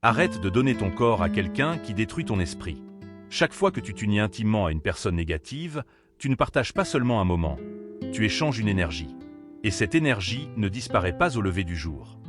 Arrête de donner ton corps à quelqu'un qui détruit ton esprit. Chaque fois que tu t'unis intimement à une personne négative, tu ne partages pas seulement un moment, tu échanges une énergie. Et cette énergie ne disparaît pas au lever du jour.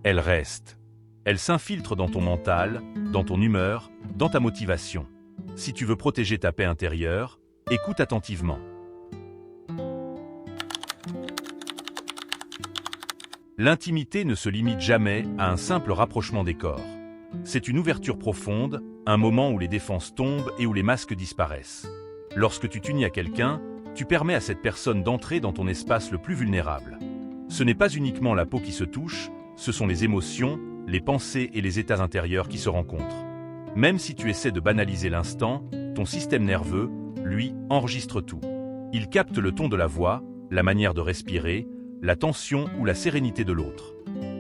Elle reste. Elle s'infiltre dans ton mental, dans ton humeur, dans ta motivation. Si tu veux protéger ta paix intérieure, écoute attentivement. L'intimité ne se limite jamais à un simple rapprochement des corps. C'est une ouverture profonde, un moment où les défenses tombent et où les masques disparaissent. Lorsque tu t'unis à quelqu'un, tu permets à cette personne d'entrer dans ton espace le plus vulnérable. Ce n'est pas uniquement la peau qui se touche, ce sont les émotions, les pensées et les états intérieurs qui se rencontrent. Même si tu essaies de banaliser l'instant, ton système nerveux, lui, enregistre tout. Il capte le ton de la voix, la manière de respirer, la tension ou la sérénité de l'autre.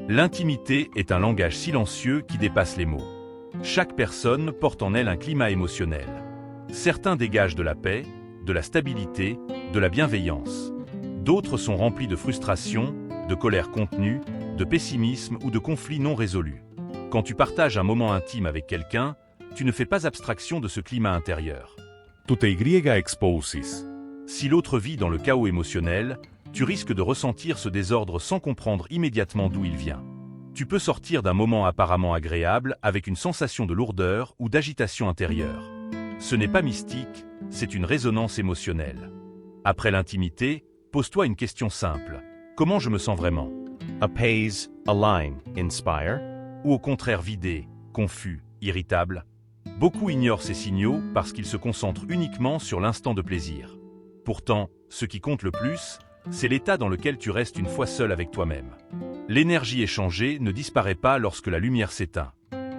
L'intimité est un langage silencieux qui dépasse les mots. Chaque personne porte en elle un climat émotionnel. Certains dégagent de la paix, de la stabilité, de la bienveillance. D'autres sont remplis de frustration, de colère contenue, de pessimisme ou de conflits non résolus. Quand tu partages un moment intime avec quelqu'un, tu ne fais pas abstraction de ce climat intérieur. Tu te y-exposes. Si l'autre vit dans le chaos émotionnel, tu risques de ressentir ce désordre sans comprendre immédiatement d'où il vient. Tu peux sortir d'un moment apparemment agréable avec une sensation de lourdeur ou d'agitation intérieure. Ce n'est pas mystique, c'est une résonance émotionnelle. Après l'intimité, pose-toi une question simple. Comment je me sens vraiment? Appease, align, inspire. Ou au contraire vidé, confus, irritable? Beaucoup ignorent ces signaux parce qu'ils se concentrent uniquement sur l'instant de plaisir. Pourtant, ce qui compte le plus, c'est l'état dans lequel tu restes une fois seul avec toi-même. L'énergie échangée ne disparaît pas lorsque la lumière s'éteint.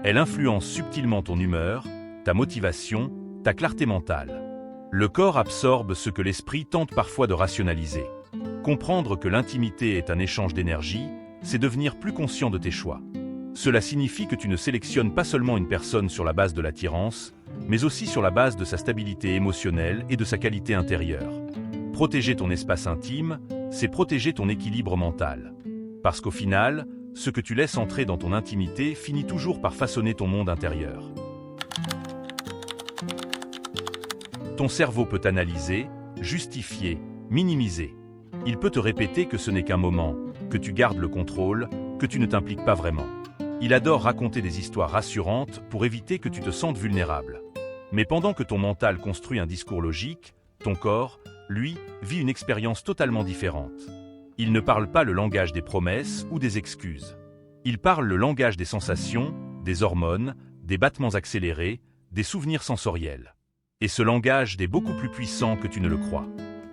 Elle influence subtilement ton humeur, ta motivation, ta clarté mentale. Le corps absorbe ce que l'esprit tente parfois de rationaliser. Comprendre que l'intimité est un échange d'énergie, c'est devenir plus conscient de tes choix. Cela signifie que tu ne sélectionnes pas seulement une personne sur la base de l'attirance, mais aussi sur la base de sa stabilité émotionnelle et de sa qualité intérieure. Protéger ton espace intime, c'est protéger ton équilibre mental. Parce qu'au final, ce que tu laisses entrer dans ton intimité finit toujours par façonner ton monde intérieur. Ton cerveau peut analyser, justifier, minimiser. Il peut te répéter que ce n'est qu'un moment, que tu gardes le contrôle, que tu ne t'impliques pas vraiment. Il adore raconter des histoires rassurantes pour éviter que tu te sentes vulnérable. Mais pendant que ton mental construit un discours logique, ton corps, lui, vit une expérience totalement différente. Il ne parle pas le langage des promesses ou des excuses. Il parle le langage des sensations, des hormones, des battements accélérés, des souvenirs sensoriels. Et ce langage est beaucoup plus puissant que tu ne le crois.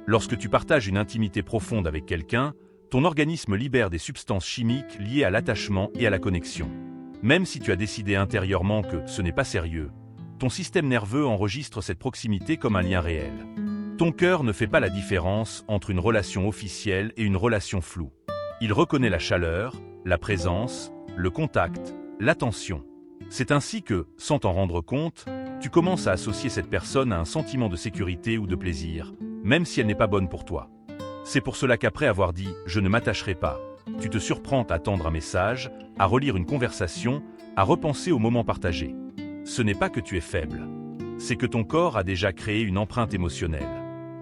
Lorsque tu partages une intimité profonde avec quelqu'un, ton organisme libère des substances chimiques liées à l'attachement et à la connexion. Même si tu as décidé intérieurement que ce n'est pas sérieux, ton système nerveux enregistre cette proximité comme un lien réel. Ton cœur ne fait pas la différence entre une relation officielle et une relation floue. Il reconnaît la chaleur, la présence, le contact, l'attention. C'est ainsi que, sans t'en rendre compte, tu commences à associer cette personne à un sentiment de sécurité ou de plaisir, même si elle n'est pas bonne pour toi. C'est pour cela qu'après avoir dit « je ne m'attacherai pas », tu te surprends à attendre un message, à relire une conversation, à repenser au moment partagé. Ce n'est pas que tu es faible, c'est que ton corps a déjà créé une empreinte émotionnelle.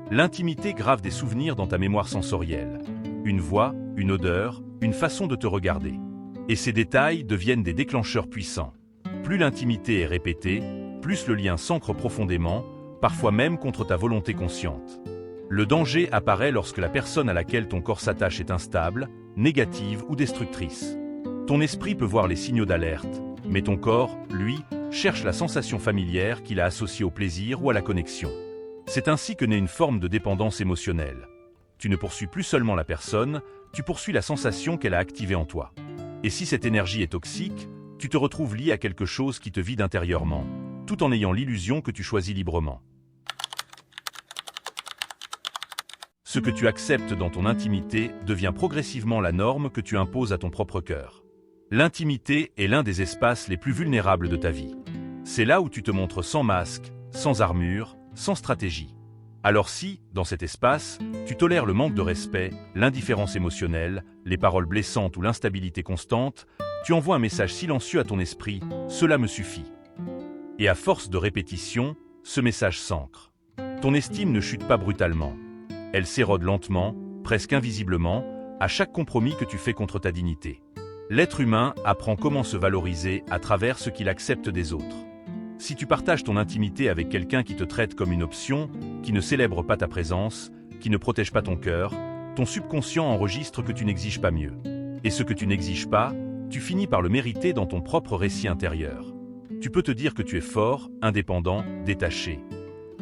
L'intimité grave des souvenirs dans ta mémoire sensorielle. Une voix, une odeur, une façon de te regarder. Et ces détails deviennent des déclencheurs puissants. Plus l'intimité est répétée, plus le lien s'ancre profondément, parfois même contre ta volonté consciente. Le danger apparaît lorsque la personne à laquelle ton corps s'attache est instable, négative ou destructrice. Ton esprit peut voir les signaux d'alerte, mais ton corps, lui, cherche la sensation familière qu'il a associée au plaisir ou à la connexion. C'est ainsi que naît une forme de dépendance émotionnelle. Tu ne poursuis plus seulement la personne, tu poursuis la sensation qu'elle a activée en toi. Et si cette énergie est toxique, tu te retrouves lié à quelque chose qui te vide intérieurement, tout en ayant l'illusion que tu choisis librement. Ce que tu acceptes dans ton intimité devient progressivement la norme que tu imposes à ton propre cœur. L'intimité est l'un des espaces les plus vulnérables de ta vie. C'est là où tu te montres sans masque, sans armure, sans stratégie. Alors si, dans cet espace, tu tolères le manque de respect, l'indifférence émotionnelle, les paroles blessantes ou l'instabilité constante, Tu envoies un message silencieux à ton esprit, cela me suffit. Et à force de répétition, ce message s'ancre. Ton estime ne chute pas brutalement. Elle s'érode lentement, presque invisiblement, à chaque compromis que tu fais contre ta dignité. L'être humain apprend comment se valoriser à travers ce qu'il accepte des autres. Si tu partages ton intimité avec quelqu'un qui te traite comme une option, qui ne célèbre pas ta présence, qui ne protège pas ton cœur, ton subconscient enregistre que tu n'exiges pas mieux. Et ce que tu n'exiges pas, tu finis par le mériter dans ton propre récit intérieur. Tu peux te dire que tu es fort, indépendant, détaché.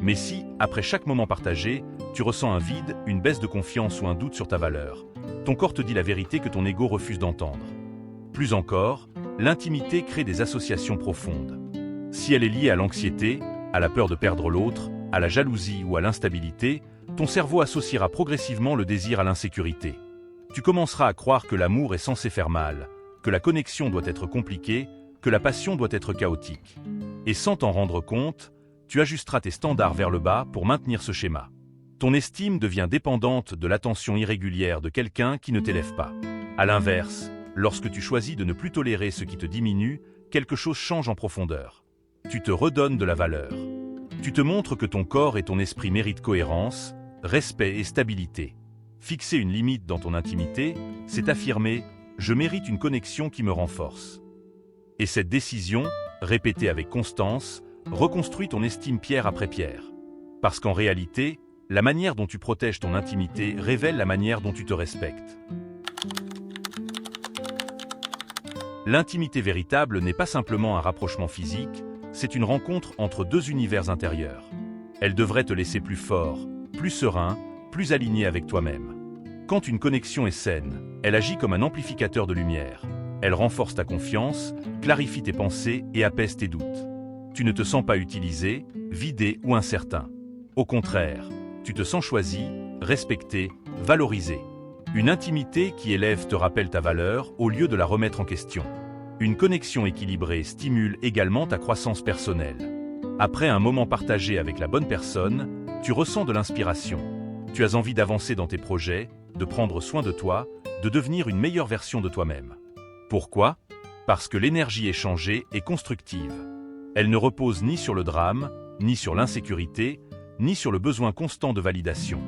Mais si, après chaque moment partagé, tu ressens un vide, une baisse de confiance ou un doute sur ta valeur, ton corps te dit la vérité que ton ego refuse d'entendre. Plus encore, l'intimité crée des associations profondes. Si elle est liée à l'anxiété, à la peur de perdre l'autre, à la jalousie ou à l'instabilité, ton cerveau associera progressivement le désir à l'insécurité. Tu commenceras à croire que l'amour est censé faire mal, que la connexion doit être compliquée, que la passion doit être chaotique. Et sans t'en rendre compte, tu ajusteras tes standards vers le bas pour maintenir ce schéma. Ton estime devient dépendante de l'attention irrégulière de quelqu'un qui ne t'élève pas. À l'inverse, lorsque tu choisis de ne plus tolérer ce qui te diminue, quelque chose change en profondeur. Tu te redonnes de la valeur. Tu te montres que ton corps et ton esprit méritent cohérence, respect et stabilité. Fixer une limite dans ton intimité, c'est affirmer « je mérite une connexion qui me renforce ». Et cette décision, répétée avec constance, reconstruit ton estime pierre après pierre. Parce qu'en réalité, la manière dont tu protèges ton intimité révèle la manière dont tu te respectes. L'intimité véritable n'est pas simplement un rapprochement physique, c'est une rencontre entre deux univers intérieurs. Elle devrait te laisser plus fort, plus serein, plus aligné avec toi-même. Quand une connexion est saine, elle agit comme un amplificateur de lumière. Elle renforce ta confiance, clarifie tes pensées et apaise tes doutes. Tu ne te sens pas utilisé, vidé ou incertain. Au contraire, tu te sens choisi, respecté, valorisé. Une intimité qui élève te rappelle ta valeur au lieu de la remettre en question. Une connexion équilibrée stimule également ta croissance personnelle. Après un moment partagé avec la bonne personne, tu ressens de l'inspiration. Tu as envie d'avancer dans tes projets, de prendre soin de toi, de devenir une meilleure version de toi-même. Pourquoi ? Parce que l'énergie échangée est constructive. Elle ne repose ni sur le drame, ni sur l'insécurité, ni sur le besoin constant de validation.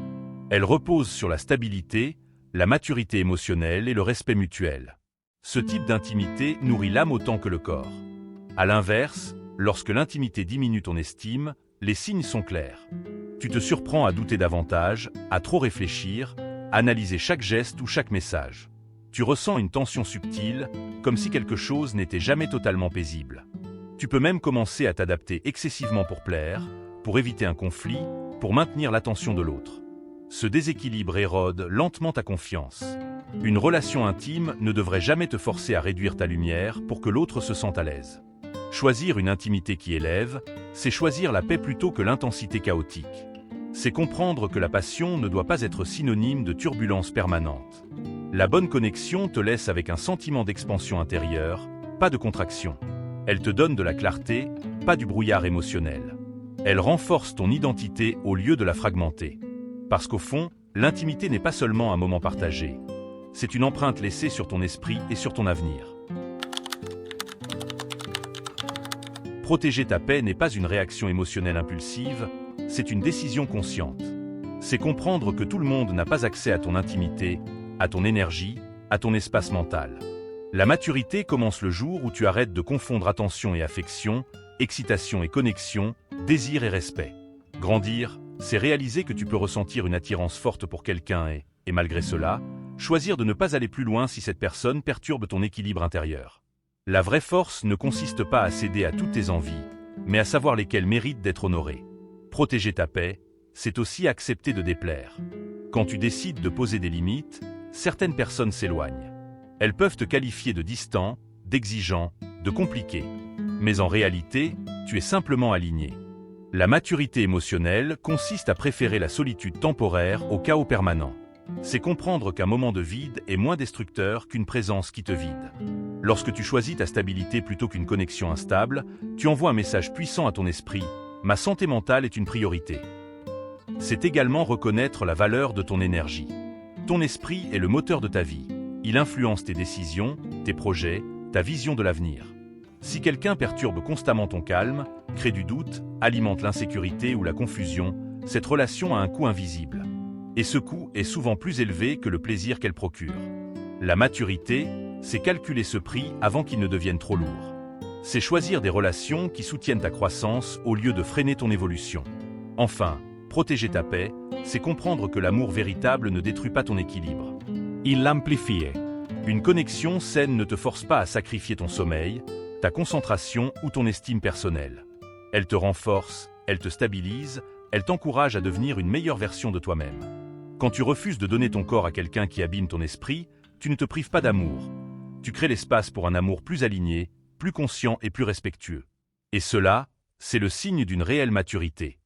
Elle repose sur la stabilité, la maturité émotionnelle et le respect mutuel. Ce type d'intimité nourrit l'âme autant que le corps. À l'inverse, lorsque l'intimité diminue ton estime, les signes sont clairs. Tu te surprends à douter davantage, à trop réfléchir, analyser chaque geste ou chaque message. Tu ressens une tension subtile, comme si quelque chose n'était jamais totalement paisible. Tu peux même commencer à t'adapter excessivement pour plaire, pour éviter un conflit, pour maintenir l'attention de l'autre. Ce déséquilibre érode lentement ta confiance. Une relation intime ne devrait jamais te forcer à réduire ta lumière pour que l'autre se sente à l'aise. Choisir une intimité qui élève, c'est choisir la paix plutôt que l'intensité chaotique. C'est comprendre que la passion ne doit pas être synonyme de turbulence permanente. La bonne connexion te laisse avec un sentiment d'expansion intérieure, pas de contraction. Elle te donne de la clarté, pas du brouillard émotionnel. Elle renforce ton identité au lieu de la fragmenter. Parce qu'au fond, l'intimité n'est pas seulement un moment partagé. C'est une empreinte laissée sur ton esprit et sur ton avenir. Protéger ta paix n'est pas une réaction émotionnelle impulsive, c'est une décision consciente. C'est comprendre que tout le monde n'a pas accès à ton intimité, à ton énergie, à ton espace mental. La maturité commence le jour où tu arrêtes de confondre attention et affection, excitation et connexion, désir et respect. Grandir, c'est réaliser que tu peux ressentir une attirance forte pour quelqu'un et malgré cela, choisir de ne pas aller plus loin si cette personne perturbe ton équilibre intérieur. La vraie force ne consiste pas à céder à toutes tes envies, mais à savoir lesquelles méritent d'être honorées. Protéger ta paix, c'est aussi accepter de déplaire. Quand tu décides de poser des limites, certaines personnes s'éloignent. Elles peuvent te qualifier de distant, d'exigeant, de compliqué. Mais en réalité, tu es simplement aligné. La maturité émotionnelle consiste à préférer la solitude temporaire au chaos permanent. C'est comprendre qu'un moment de vide est moins destructeur qu'une présence qui te vide. Lorsque tu choisis ta stabilité plutôt qu'une connexion instable, tu envoies un message puissant à ton esprit « Ma santé mentale est une priorité ». C'est également reconnaître la valeur de ton énergie. Ton esprit est le moteur de ta vie. Il influence tes décisions, tes projets, ta vision de l'avenir. Si quelqu'un perturbe constamment ton calme, crée du doute, alimente l'insécurité ou la confusion, cette relation a un coût invisible. Et ce coût est souvent plus élevé que le plaisir qu'elle procure. La maturité, c'est calculer ce prix avant qu'il ne devienne trop lourd. C'est choisir des relations qui soutiennent ta croissance au lieu de freiner ton évolution. Enfin, protéger ta paix, c'est comprendre que l'amour véritable ne détruit pas ton équilibre. Il l'amplifie. Une connexion saine ne te force pas à sacrifier ton sommeil, ta concentration ou ton estime personnelle. Elle te renforce, elle te stabilise, elle t'encourage à devenir une meilleure version de toi-même. Quand tu refuses de donner ton corps à quelqu'un qui abîme ton esprit, tu ne te prives pas d'amour. Tu crées l'espace pour un amour plus aligné, plus conscient et plus respectueux. Et cela, c'est le signe d'une réelle maturité.